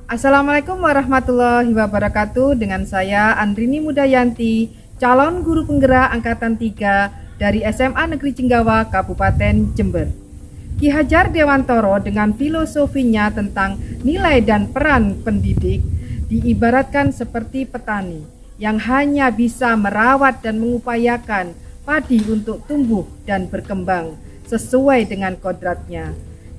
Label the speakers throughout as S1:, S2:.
S1: Assalamualaikum warahmatullahi wabarakatuh. Dengan saya Andrini Mudayanti, calon guru penggerak angkatan 3 dari SMA Negeri Cenggawa, Kabupaten Jember. Ki Hajar Dewantoro dengan filosofinya tentang nilai dan peran pendidik diibaratkan seperti petani yang hanya bisa merawat dan mengupayakan padi untuk tumbuh dan berkembang sesuai dengan kodratnya.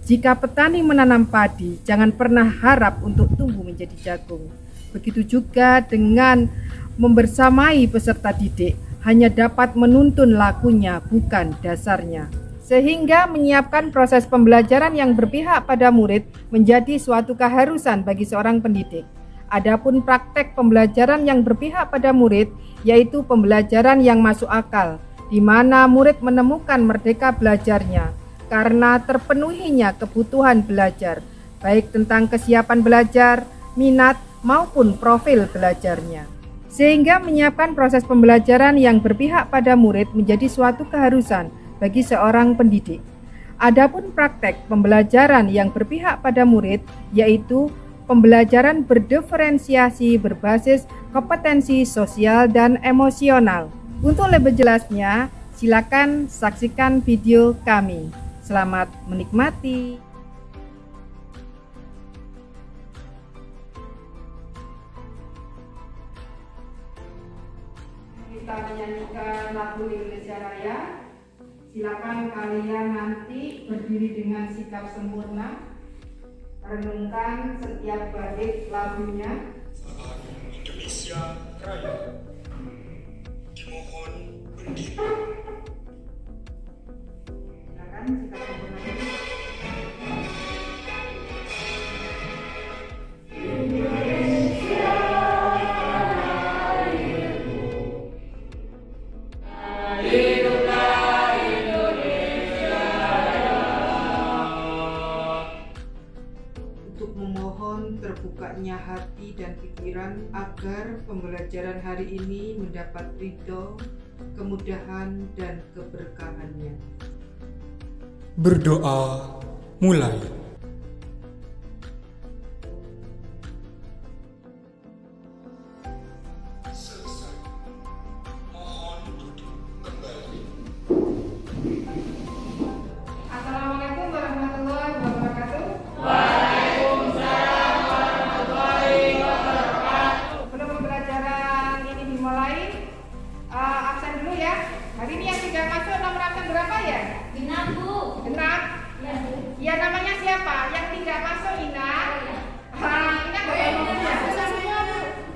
S1: Jika petani menanam padi, jangan pernah harap untuk tumbuh menjadi jagung. Begitu juga dengan membersamai peserta didik, hanya dapat menuntun lakunya, bukan dasarnya. Sehingga menyiapkan proses pembelajaran yang berpihak pada murid menjadi suatu keharusan bagi seorang pendidik. Adapun praktek pembelajaran yang berpihak pada murid, yaitu pembelajaran yang masuk akal, di mana murid menemukan merdeka belajarnya, karena terpenuhinya kebutuhan belajar, baik tentang kesiapan belajar, minat, maupun profil belajarnya. Sehingga menyiapkan proses pembelajaran yang berpihak pada murid menjadi suatu keharusan bagi seorang pendidik. Adapun praktek pembelajaran yang berpihak pada murid, yaitu pembelajaran berdiferensiasi berbasis kompetensi sosial dan emosional. Untuk lebih jelasnya, silakan saksikan video kami. Selamat menikmati. Kita menyanyikan lagu Indonesia Raya. Silakan kalian nanti berdiri dengan sikap sempurna. Renungkan setiap bait lagunya.
S2: Saat Indonesia Raya dimohon berdiri.
S1: Silakan sikap sempurna. Untuk memohon terbukanya hati dan pikiran agar pembelajaran hari ini mendapat ridho, kemudahan, dan keberkahannya.
S2: Berdoa mulai. Selesai. Mohon duduk kembali.
S1: Assalamualaikum warahmatullahi wabarakatuh. Sebelum pembelajaran ini dimulai, absen dulu ya. Hari ini yang tidak masuk nomor absen berapa ya?
S3: Genap, Bu.
S1: Genap.
S3: Ya, Bu.
S1: Ya, namanya siapa? Yang tidak masuk Ina. Ina nggak ada nomornya.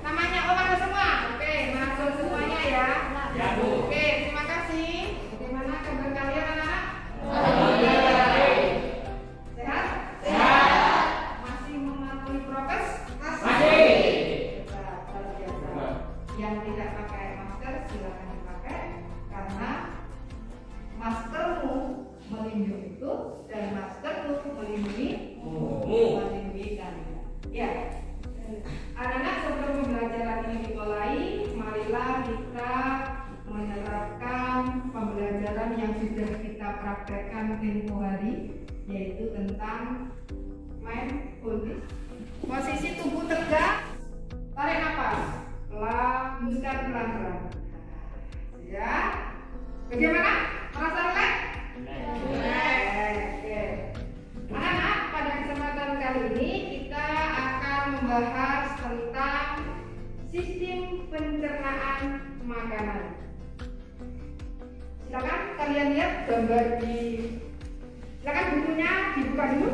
S1: Namanya masuk semua. Oke, masuk semuanya ya.
S3: Ya, Bu.
S1: Oke, terima kasih. Bagaimana kabar kalian anak-anak? Sehat?
S3: Sehat.
S1: Masih mematuhi prokes?
S3: Masih.
S1: Hebat, luar biasa. Yang tidak pakai masker silakan dipakai karena maskermu melindungiku dan maskermu melindungi kalian. Ya, anak-anak, sebelum pembelajaran ini dimulai, marilah kita menerapkan pembelajaran yang sudah kita praktekkan tempo hari, yaitu tentang mindfulness. Posisi tubuh tegak, tarik nafas, hembuskan pelan-pelan. Ya, bagaimana? Merasa relax? Oke. Anak-anak, pada kesempatan kali ini kita akan membahas tentang sistem pencernaan makanan. Silakan kalian lihat gambar silakan bukunya dibuka dulu.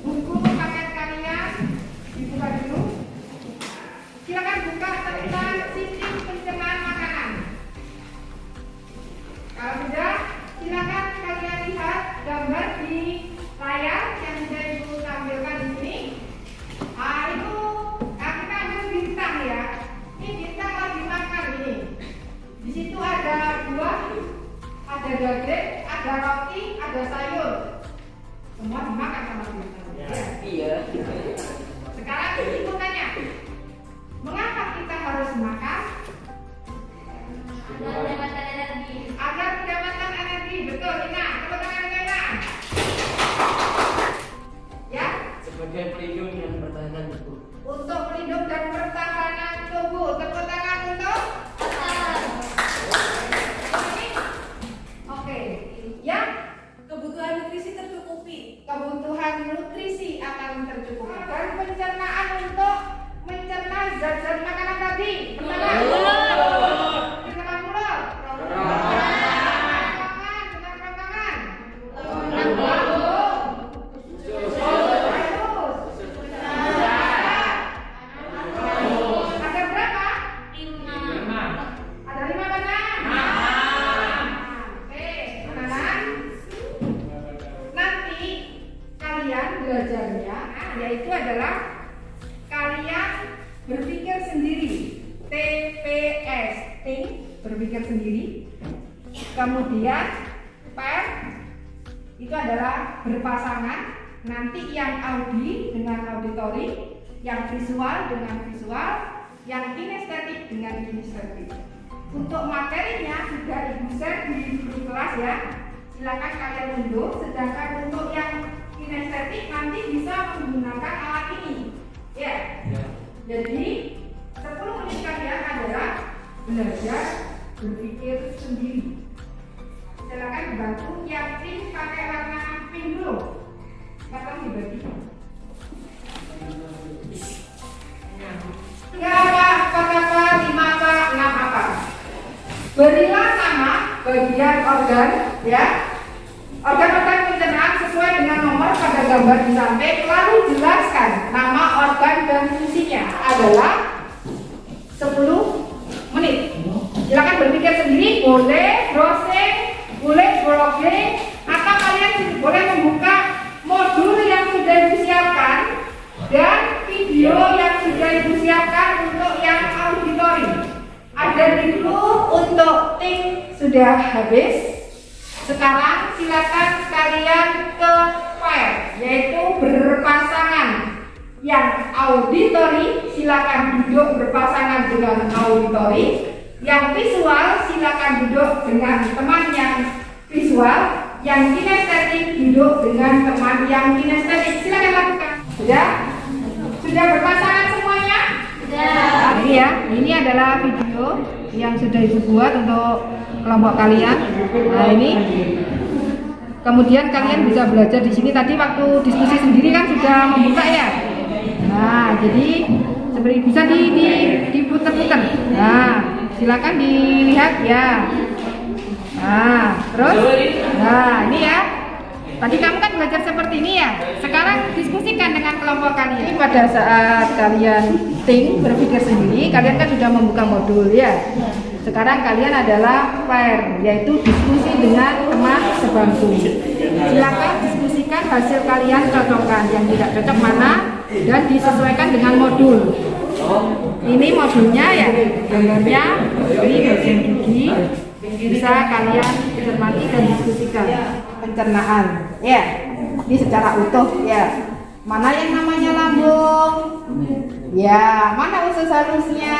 S1: Buku paket kalian dibuka dulu. Silakan buka tentang sistem pencernaan makanan. Kalau sudah, silakan kalian lihat gambar di layar yang sudah Ibu tampilkan di sini. Kita ambil bintang ya. Ini bintang lagi makan ini. Di situ ada buah, ada daging, ada roti, ada sayur. Semua dimakan sama bintang.
S3: Iya.
S1: Sekarang Ibu tanya, mengapa kita harus makan?
S3: Agar mendapatkan energi.
S1: Agar mendapatkan energi. Betul, Ina. Tepuk tangan, Ina. Ya,
S3: Sebagai pelindung dan pertahanan
S1: yaitu adalah kalian berpikir sendiri. TPS, berpikir sendiri. Kemudian pair itu adalah berpasangan. Nanti yang audi dengan auditori, yang visual dengan visual, yang kinestetik dengan kinestetik. Untuk materinya sudah Ibu share di kelas ya. Silakan kalian unduh. Sedangkan untuk yang kinestetik nanti bisa menggunakan alat ini. Ya. Jadi 10 menit kalian adalah belajar berpikir sendiri. Silakan dibantu yang pink pakai warna pink dulu. Kapan dibagi? Enggak apa, 4 apa, 5 apa, 6 apa. Berilah nama bagian organ, ya. Organ-organ pencernaan sesuai dengan nomor pada gambar di samping. Lalu jelaskan nama organ dan fungsinya adalah 10 menit. Silakan berpikir sendiri, boleh browsing, boleh blogging, atau kalian boleh membuka modul yang sudah disiapkan dan video yang sudah Ibu siapkan untuk yang auditori. Ada dulu untuk tim sudah habis. Sekarang silakan kalian ke pair, yaitu berpasangan. Yang auditori silakan duduk berpasangan dengan auditori. Yang visual silakan duduk dengan teman yang visual. Yang kinestetik duduk dengan teman yang kinestetik. Silakan lakukan. Sudah berpasangan semuanya? Sudah. Ini ya, ini adalah video yang sudah Ibu buat untuk kelompok kalian. Nah ini. Kemudian kalian bisa belajar di sini. Tadi waktu diskusi sendiri kan sudah membuka ya. Nah, jadi seperti bisa diputar-putar. Nah, silakan dilihat ya. Nah, terus, nah ini ya. Tadi kamu kan belajar seperti ini ya. Sekarang diskusikan dengan kelompok kalian. Pada saat kalian berpikir sendiri, kalian kan sudah membuka modul ya. Sekarang kalian adalah pair, yaitu diskusi dengan teman sebangku. Silakan diskusikan hasil kalian, cocokkan yang tidak cocok mana dan disesuaikan dengan modul. Ini modulnya ya, gambarnya ini bagian gigi. Bisa kalian cermati dan diskusikan pencernaan. Ya, ini secara utuh ya. Mana yang namanya lambung? Ya, mana usus halusnya?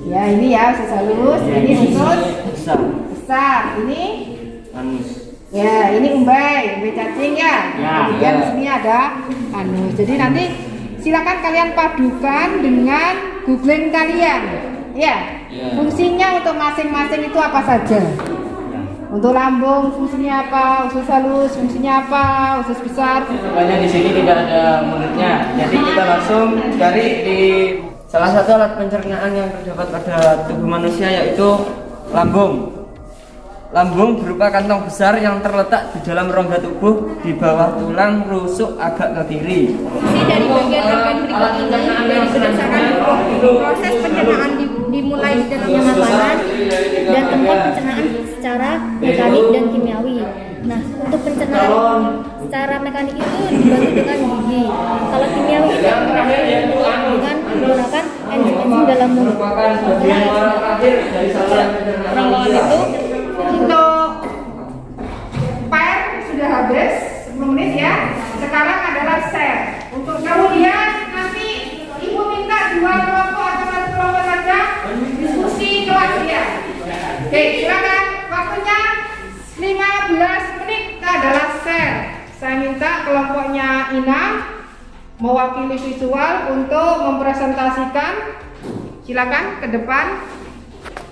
S1: Ya, ini ya usus halus. Ini usus besar. Ini anus. Ya, ini umbai cacing ya. Kemudian di sini ada anus. Jadi nanti silakan kalian padukan dengan googling kalian. Ya. Fungsinya untuk masing-masing itu apa saja? Untuk lambung fungsinya apa? Usus halus fungsinya apa? Usus besar.
S4: Banyak di sini tidak ada mulutnya. Jadi kita langsung cari di salah satu alat pencernaan yang terdapat pada tubuh manusia, yaitu lambung. Lambung berupa kantong besar yang terletak di dalam rongga tubuh di bawah tulang rusuk agak ke kiri.
S5: Ini dari bagian organ berikut ini dari berdasarkan proses pencernaan dimulai di dalamnya makanan dan tempat pencernaan secara mekanik dan kimiawi. Nah, untuk pencernaan secara mekanik itu dibantu dengan gigi. Kalau kimiawi itu dengan menggunakan enzim dalam mulut.
S4: Rongga itu
S1: Untuk pair sudah habis 10 menit ya. Sekarang adalah share. Untuk kemudian nanti Ibu minta 2 kelompok atau 1 kelompok saja diskusi kelas ya. Oke, silakan. Waktunya 15 menit adalah share. Saya minta kelompoknya Ina mewakili visual untuk mempresentasikan. Silakan ke depan.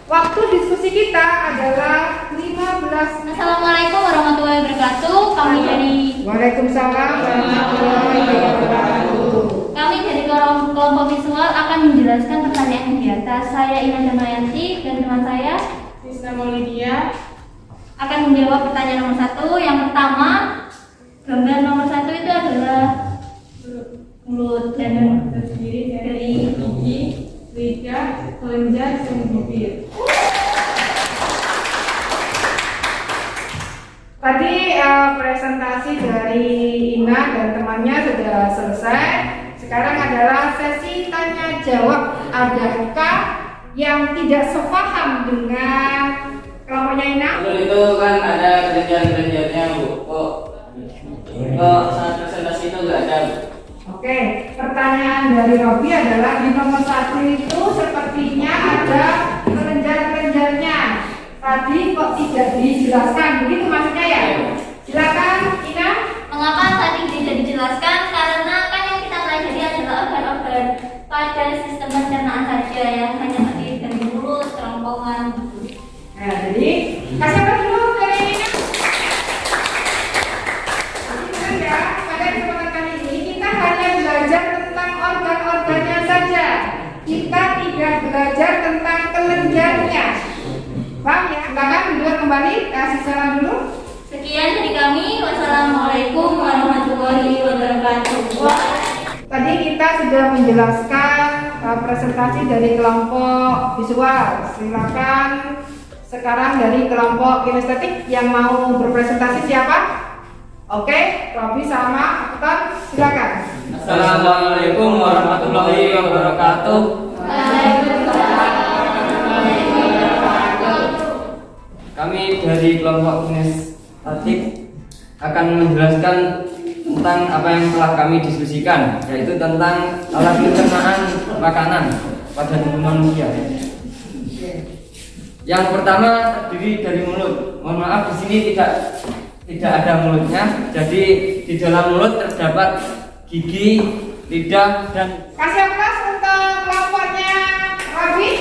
S1: Waktu diskusi kita adalah 15.
S5: Assalamualaikum warahmatullahi wabarakatuh. Kami dari
S1: Waalaikumsalam warahmatullahi wabarakatuh.
S5: Kami dari kelompok visual akan menjelaskan pertanyaan yang di atas. Saya Ina Damayanti dan teman saya
S3: Sista Maulidia
S5: akan menjawab pertanyaan nomor 1. Yang pertama, gambar nomor 1 itu adalah mulut dan
S3: terdiri
S5: dari
S3: gigi, lidah, kelenjar, dan bibir.
S1: Tadi presentasi dari Ina dan temannya sudah selesai. Sekarang adalah sesi tanya jawab. Adakah yang tidak sepaham dengan kelompoknya Ina?
S4: Itu kan ada kerjaan-kerjaannya Bu. Kok saat presentasi itu nggak ada Bu?
S1: Oke, pertanyaan dari Robi adalah di nomor 1 itu sepertinya ada kelenjar-kelenjarnya. Tadi kok tidak dijelaskan, begitu maksudnya ya? Silakan Ina.
S5: Mengapa tadi tidak dijelaskan? Karena kan yang kita pelajari adalah organ-organ pada sistem pencernaan saja yang hanya terdiri dari mulut, kerongkongan.
S1: Nah, jadi kasih apa dulu dari Ina? Jadi ya, pada kesempatan kali ini kita hanya belajar tentang organ-organnya saja. Kita tidak belajar tentang kelenjarnya. Paham ya? Silakan duduk kembali, kasih salam dulu.
S5: Sekian dari kami. Wassalamualaikum warahmatullahi wabarakatuh.
S1: Tadi kita sudah menjelaskan presentasi dari kelompok visual. Silakan sekarang dari kelompok kinestetik yang mau berpresentasi siapa? Oke, Robi sama Aktor, silakan.
S4: Assalamualaikum warahmatullahi wabarakatuh. Kami dari kelompok kinestetik akan menjelaskan tentang apa yang telah kami diskusikan, yaitu tentang alat pencernaan makanan pada tubuh manusia. Yang pertama terdiri dari mulut. Mohon maaf, di sini tidak ada mulutnya. Jadi di dalam mulut terdapat gigi, lidah, dan
S1: Kasih aplaus untuk kelompoknya Robi.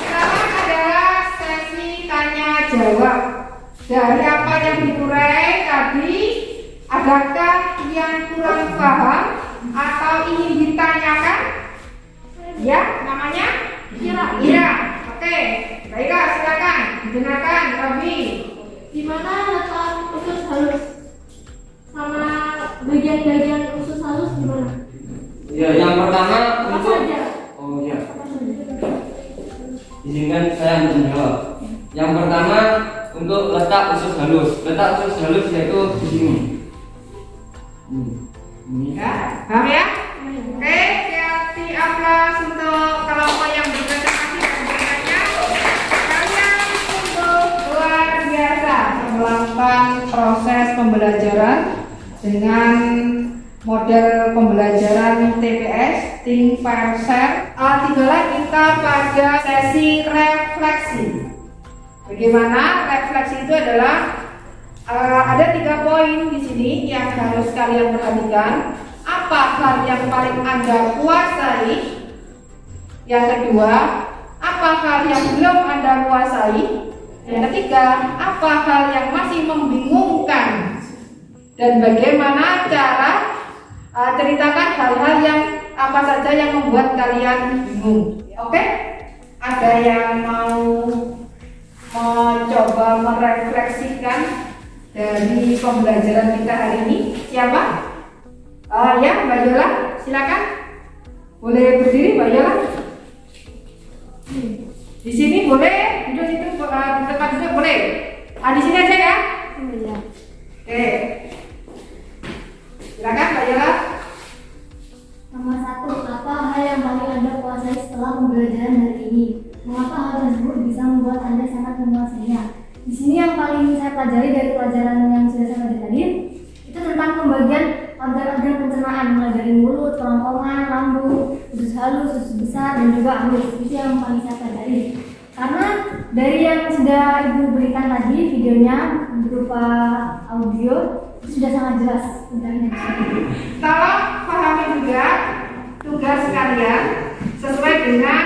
S1: Sekarang adalah sesi tanya jawab. Dari apa yang diurai tadi, adakah yang kurang paham atau ingin ditanyakan? Ya, namanya? Ira. Oke, baiklah, silakan didengarkan, Robi.
S5: Di mana letak usus halus? Sama bagian-bagian usus halus di mana?
S4: ya, yang pertama
S5: Apa
S4: untuk
S5: saja?
S4: oh ya,
S5: Apa saja?
S4: izinkan saya menjawab. Yang pertama untuk letak usus halus. Letak usus halus yaitu di sini. Ini.
S1: Ya, paham ya? Oke, kasih aplaus untuk kelompok yang berprestasi dan berkarya. Kalian sungguh luar biasa melakukan proses pembelajaran dengan model pembelajaran TPS, Think, Pair, Share. Tinggallah kita pada sesi refleksi. Bagaimana refleksi itu adalah ada 3 poin di sini yang harus kalian perhatikan. Apa hal yang paling Anda kuasai? Yang kedua, apa hal yang belum Anda kuasai? Yang ketiga, apa hal yang masih membingungkan? Dan bagaimana cara ceritakan hal-hal yang apa saja yang membuat kalian bingung. Oke? Ada yang mau mencoba merefleksikan dari pembelajaran kita hari ini? Siapa? Ya, Mbak Yola, silakan. Boleh berdiri, Mbak Yola. Di sini boleh, duduk situ, di tempat duduk boleh. Di sini aja ya. Oke. Silakan, Mbak Yola.
S5: Nomor 1, apa hal yang paling Anda kuasai setelah pembelajaran hari ini? Mengapa hal tersebut bisa membuat Anda sangat menguasainya? Di sini yang paling saya pelajari dari pelajaran yang sudah saya pelajari itu tentang pembagian organ-organ pencernaan, mulai dari mulut, kerongkongan, lambung, usus halus, usus besar, dan juga alis. Itu yang paling saya pelajari. Karena dari yang sudah Ibu berikan tadi videonya berupa audio itu sudah sangat jelas tentangnya.
S1: Tolong pahami juga tugas kalian sesuai dengan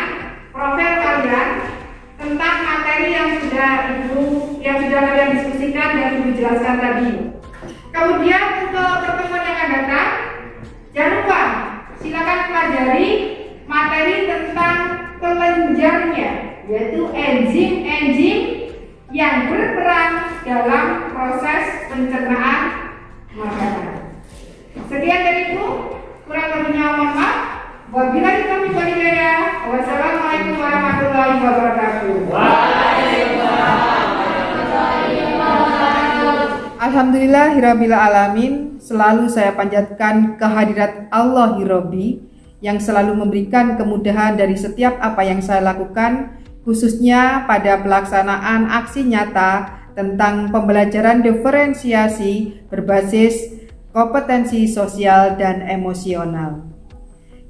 S1: profil kalian tentang materi yang sudah kalian diskusikan dan Ibu jelaskan tadi. Kemudian untuk pertemuan yang akan datang, jangan lupa silakan pelajari materi tentang kelenjarnya, yaitu enzim-enzim yang berperan dalam proses pencernaan makanan. Sekian dari Ibu, kurang lebihnya mohon maaf. Wabillahi taufiq wal hidayah. Wassalamualaikum warahmatullahi wabarakatuh.
S5: Waalaikumsalam warahmatullahi wabarakatuh.
S1: Alhamdulillahirabbil alamin, selalu saya panjatkan kehadirat Allah Rabbi yang selalu memberikan kemudahan dari setiap apa yang saya lakukan, khususnya pada pelaksanaan aksi nyata tentang pembelajaran diferensiasi berbasis kompetensi sosial dan emosional.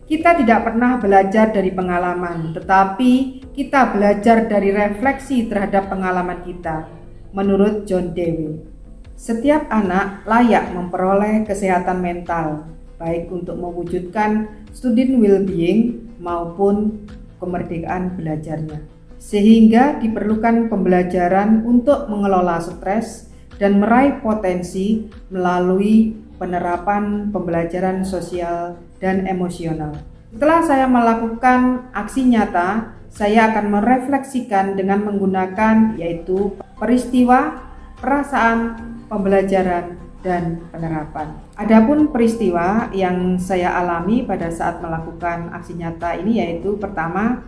S1: Kita tidak pernah belajar dari pengalaman, tetapi kita belajar dari refleksi terhadap pengalaman kita. Menurut John Dewey, setiap anak layak memperoleh kesehatan mental, baik untuk mewujudkan student well-being maupun kemerdekaan belajarnya. Sehingga diperlukan pembelajaran untuk mengelola stres dan meraih potensi melalui penerapan pembelajaran sosial dan emosional. Setelah saya melakukan aksi nyata, saya akan merefleksikan dengan menggunakan yaitu peristiwa, perasaan, pembelajaran, dan penerapan. Adapun peristiwa yang saya alami pada saat melakukan aksi nyata ini yaitu pertama,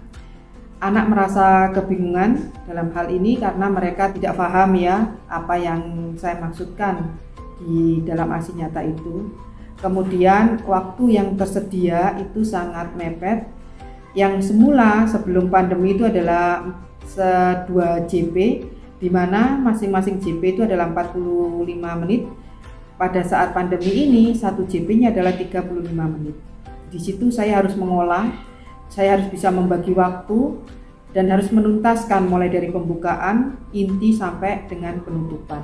S1: anak merasa kebingungan dalam hal ini karena mereka tidak paham ya apa yang saya maksudkan di dalam aksi nyata itu. Kemudian waktu yang tersedia itu sangat mepet. Yang semula sebelum pandemi itu adalah 2 JP, di mana masing-masing JP itu adalah 45 menit. Pada saat pandemi ini 1 JP-nya adalah 35 menit. Di situ saya harus mengolah, saya harus bisa membagi waktu dan harus menuntaskan mulai dari pembukaan, inti sampai dengan penutupan.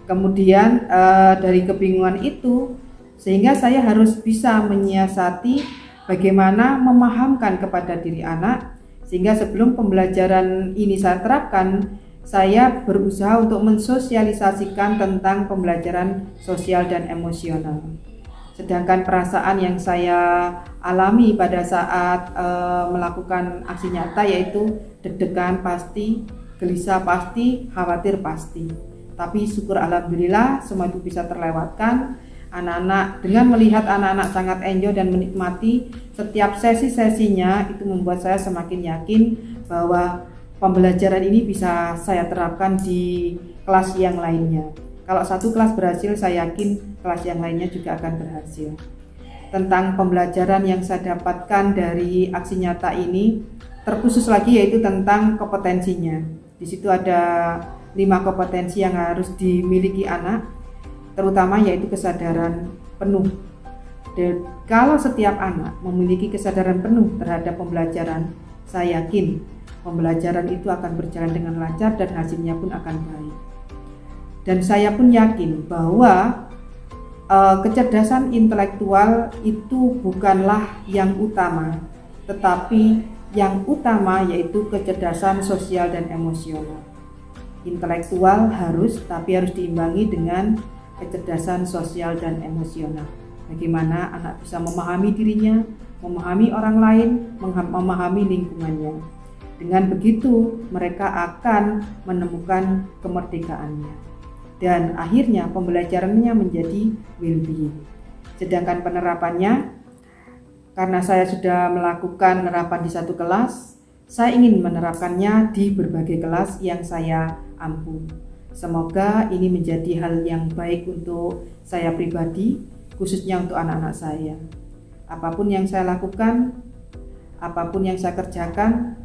S1: Kemudian dari kebingungan itu, sehingga saya harus bisa menyiasati bagaimana memahamkan kepada diri anak, sehingga sebelum pembelajaran ini saya terapkan, saya berusaha untuk mensosialisasikan tentang pembelajaran sosial dan emosional. Sedangkan perasaan yang saya alami pada saat melakukan aksi nyata yaitu deg-degan pasti, gelisah pasti, khawatir pasti. Tapi syukur alhamdulillah semua itu bisa terlewatkan. Anak-anak, dengan melihat anak-anak sangat enjoy dan menikmati setiap sesi-sesinya, itu membuat saya semakin yakin bahwa pembelajaran ini bisa saya terapkan di kelas yang lainnya. Kalau satu kelas berhasil, saya yakin kelas yang lainnya juga akan berhasil. Tentang pembelajaran yang saya dapatkan dari aksi nyata ini, terkhusus lagi yaitu tentang kompetensinya. Di situ ada 5 kompetensi yang harus dimiliki anak, terutama yaitu kesadaran penuh. Dan kalau setiap anak memiliki kesadaran penuh terhadap pembelajaran, saya yakin pembelajaran itu akan berjalan dengan lancar dan hasilnya pun akan baik. Dan saya pun yakin bahwa kecerdasan intelektual itu bukanlah yang utama, tetapi yang utama yaitu kecerdasan sosial dan emosional. Intelektual harus, tapi harus diimbangi dengan kecerdasan sosial dan emosional. Bagaimana anak bisa memahami dirinya, memahami orang lain, memahami lingkungannya. Dengan begitu, mereka akan menemukan kemerdekaannya. Dan akhirnya pembelajarannya menjadi well-being. Sedangkan penerapannya, karena saya sudah melakukan penerapan di satu kelas, saya ingin menerapkannya di berbagai kelas yang saya ampu. Semoga ini menjadi hal yang baik untuk saya pribadi, khususnya untuk anak-anak saya. Apapun yang saya lakukan, apapun yang saya kerjakan,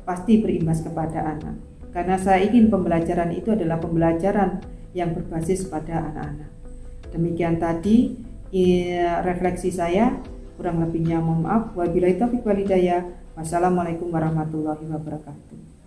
S1: pasti berimbas kepada anak. Karena saya ingin pembelajaran itu adalah pembelajaran yang berbasis pada anak-anak. Demikian tadi refleksi saya, kurang lebihnya mohon maaf. Wabillahi taufiq wal hidayah. Wassalamualaikum warahmatullahi wabarakatuh.